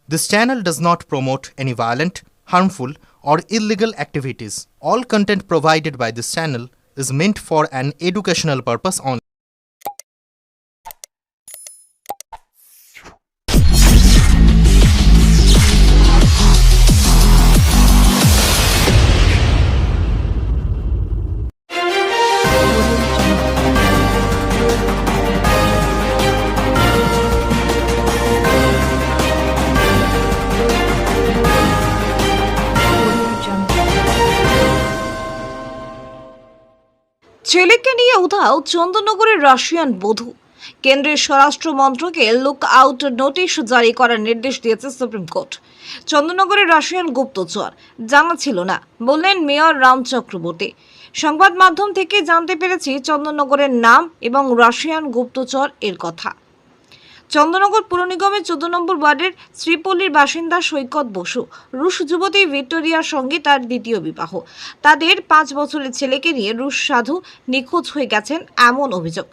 This channel does not promote any violent, harmful, or illegal activities. All content provided by this channel is meant for an educational purpose only. ছেলেকে নিয়ে উধাও চন্দননগরের Russian বধূ। কেন্দ্রের স্বরাষ্ট্র মন্ত্রকে look out notice জারি করার নির্দেশ দিয়েছে সুপ্রিম কোর্ট। চন্দননগরের রাশিয়ান গুপ্তচর জানা ছিল না, বললেন মেয়র রাম চক্রবর্তী। সংবাদ মাধ্যম থেকে জানতে পেরেছি চন্দননগরের নাম এবং রাশিয়ান গুপ্তচর এর কথা। চন্দননগর পুর নিগমের 14 নম্বর ওয়ার্ডের শ্রীপল্লীর বাসিন্দা সৈকত বসু রুশ যুবতী ভিক্টোরিয়ার সঙ্গে তার দ্বিতীয় বিবাহ। তাদের 5 বছরের ছেলেকে নিয়ে রুশ সাধু নিখোঁজ হয়ে গেছেন এমন অভিযোগ।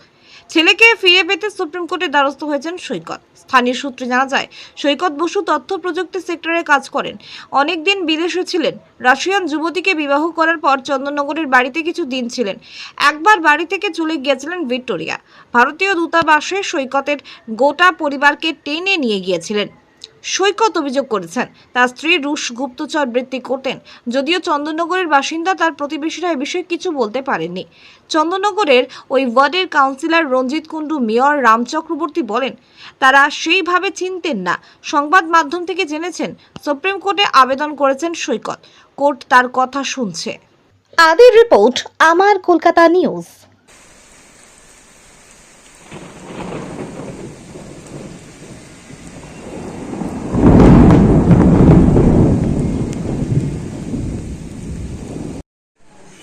ছেলেকে ফিরে পেতে সুপ্রিম কোর্টের দ্বারস্থ হয়েছেন সৈকত। স্থানীয় সূত্রে জানা যায়, সৈকত বসু তথ্য প্রযুক্তি সেক্টরে কাজ করেন। অনেকদিন বিদেশে ছিলেন। রাশিয়ান যুবতীকে বিবাহ করার পর চন্দননগরের বাড়িতে কিছু দিন ছিলেন। একবার বাড়ি থেকে চলে গিয়েছিলেন ভিক্টোরিয়া। ভারতীয় দূতাবাসে সৈকতের গোটা পরিবারকে টেনে নিয়ে গিয়েছিলেন। সৈকত অভিযোগ করেছেন তার স্ত্রী রুশ গুপ্তচর বৃত্তি করতেন। যদিও চন্দননগরের বাসিন্দা, তার প্রতিবেশীরা এ বিষয়ে কিছু বলতে পারেননি। চন্দননগরের ওই ওয়ার্ডের কাউন্সিলর রঞ্জিত কুণ্ডু মেয়র রাম চক্রবর্তী বলেন, তারা সেইভাবে চিনতেন না। সংবাদ মাধ্যম থেকে জেনেছেন সুপ্রিম কোর্টে আবেদন করেছেন সৈকত। কোর্ট তার কথা শুনছে। আদির রিপোর্ট, আমার কলকাতা নিউজ।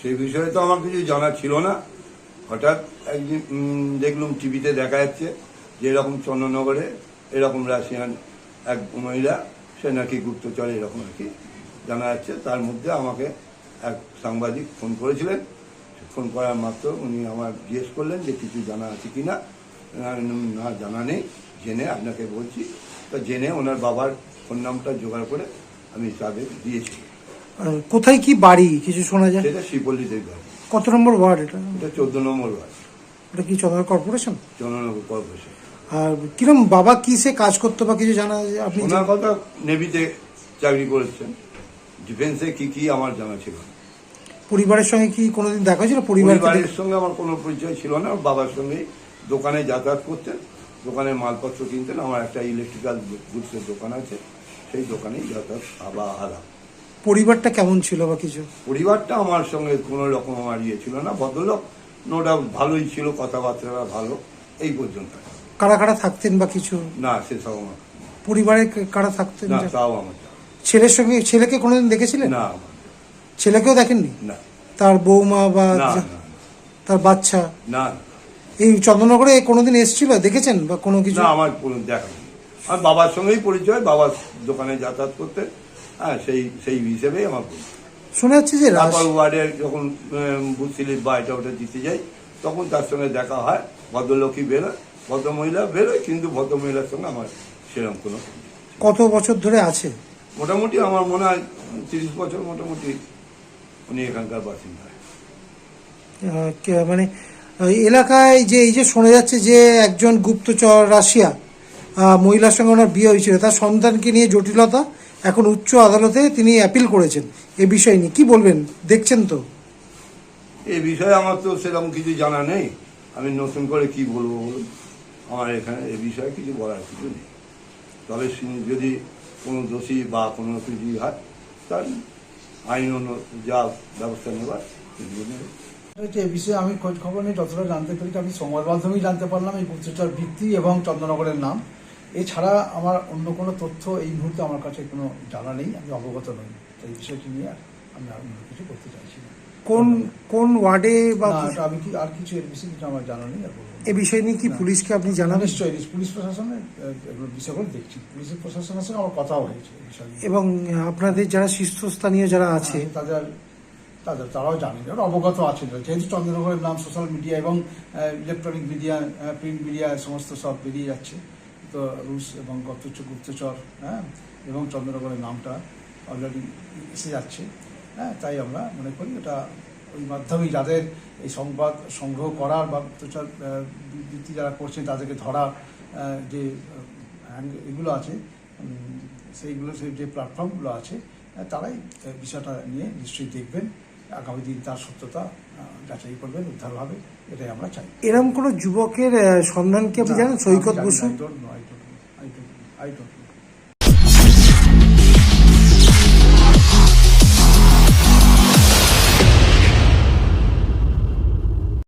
সেই বিষয়ে তো আমার কিছু জানা ছিল না। হঠাৎ একদিন দেখলাম টিভিতে দেখা যাচ্ছে যে এরকম চন্দননগরে এরকম রাশিয়ান এক মহিলা, সে নাকি গুপ্তচর, এরকম আর কি জানা যাচ্ছে। তার মধ্যে আমাকে এক সাংবাদিক ফোন করেছিলেন। ফোন করার মাত্র উনি আমার জিজ্ঞেস করলেন যে কিছু জানা আছে কি না। না, জানা নেই, জেনে আপনাকে বলছি। তো জেনে ওনার বাবার ফোন নামটা জোগাড় করে আমি তাদের দিয়েছি। কোথায় কি বাড়ি কিছু শোনা যায়? সেটা শ্রীপল্লীতে বাড়ি। কত নম্বর ওয়ার্ড এটা? এটা 14 নম্বর ওয়ার্ড। এটা কি চন্দননগর কর্পোরেশন? চন্দননগর কর্পোরেশন। আর কিরম বাবা কিসে কাজ করতো বা কিছু জানা যায় আপনি? ওনার কথা নেভিতে চাকরি করেছেন, ডিফেন্সে কি আমার জানা ছিল না। পরিবারের সঙ্গে কি কোনোদিন দেখা হয়েছিল? পরিবারের সঙ্গে আমার কোনো পরিচয় ছিল না। ওর বাবার সঙ্গে দোকানে যাতায়াত করতেন, দোকানে মালপত্র কিনতেন। আমার একটা ইলেকট্রিক্যাল গুডসের দোকান আছে, সেই দোকানেই যাতায়াত আলাপ। পরিবারটা কেমন ছিল বা কিছু? পরিবারটা আমার সঙ্গে কোনো রকম আমার ইয়ে ছিল না। ভদ্রলোক, নো ডাউট ভালোই ছিল, কথাবার্তা ভালো, এই পর্যন্ত। কারা কারা থাকতেন বা কিছু? না, সেসব আমার পরিবারে কারা থাকতেন? না, তাও আমার ছেলের সঙ্গে, ছেলেকে কোনোদিন দেখেছিলেন? না। ছেলেকেও দেখেননি? না। তার বৌমা বা না, তার বাচ্চা না। এই চন্দননগরে কোনোদিন এসেছিল, দেখেছেন বা কোনো কিছু? না, আমার কোনো দেখা নেই। আমার বাবার সঙ্গেই পরিচয়, বাবার দোকানে যাতায়াত করতে, হ্যাঁ, সেই হিসেবেই আমার পরিচয়। শোনা যাচ্ছে যে তারপর ওয়ার্ডে যখন বুথ স্লিপ বা এটা ওটা দিতে যাই, তখন তার সঙ্গে দেখা হয়। ভদ্রলোকই বেরোয়, ভদ্রমহিলা বেরোয়, কিন্তু ভদ্রমহিলার সঙ্গে আমার সেরকম কোনো। কত বছর ধরে আছে? মোটামুটি আমার মনে হয় 30 বছর মোটামুটি উনি এখানকার বাসিন্দা। মানে এলাকায় যে এই যে শোনা যাচ্ছে যে একজন গুপ্তচর রাশিয়া মহিলার সঙ্গে ওনার বিয়ে হয়েছিল, তার সন্তানকে নিয়ে জটিলতা, এখন উচ্চ আদালতে তিনি অ্যাপিল করেছেন। এ বিষয় নিয়ে কি বলবেন? দেখছেন তো? এই বিষয়ে আমার তো সেরকম কিছু জানা নেই। আমি নতুন করে কি বলবো বলুন? আমার এখানে এ বিষয়ে কিছু বলার কিছু নেই। তবে যদি কোনো দোষী বা কোনো কিছু হয়, তার আইন যা ব্যবস্থা নেবার এ বিষয়ে আমি খোঁজ খবর নিয়ে যতটা জানতে পেরেছি, আমি সংবাদ মাধ্যমেই জানতে পারলাম এই গুপ্তচর বৃত্তি এবং চন্দননগরের নাম। এছাড়া আমার অন্য কোনো তথ্য এই মুহূর্তে আমার কাছে কোনো জানা নেই, আমি অবগত নই। এই বিষয়টি নিয়ে আমি আর অন্য কিছু করতে চাইছি না। কোন ওয়ার্ডে বা আমি কি আর কিছু এর বিষয়ে কিছু আমার জানা নেই। এ বিষয় নিয়ে কি পুলিশকে আপনি জানাবেন? নিশ্চয়ই, পুলিশ প্রশাসনের এগুলো বিষয়গুলো দেখছি। পুলিশের প্রশাসনের সঙ্গে আমার কথাও হয়েছে এই বিষয়ে। এবং আপনাদের যারা শীর্ষস্থানীয় যারা আছে তারাও জানেন, অবগত আছেন। যেহেতু চন্দননগরের নাম সোশ্যাল মিডিয়া এবং ইলেকট্রনিক মিডিয়া, প্রিন্ট মিডিয়া সমস্ত সব বেরিয়ে যাচ্ছে, তো রুশ এবং গুপ্তচর, হ্যাঁ, এবং চন্দননগরের নামটা অলরেডি এসে যাচ্ছে। হ্যাঁ, তাই আমরা মনে করি এটা ওই মাধ্যমেই যাদের এই সংবাদ সংগ্রহ করার বা গুপ্তচর বৃত্তি যারা করছেন তাদেরকে ধরার যে এগুলো আছে, সেইগুলো সেই যে প্ল্যাটফর্মগুলো আছে, তারাই বিষয়টা নিয়ে নিশ্চয়ই দেখবেন, আগামী দিন তার সত্যতা যাচাই করবেন, উদ্ধার হবে, এটাই আমরা চাই। এরকম কোনো যুবকের সন্ধান কি আপনি জানেন? সৈকত বসু I don't know.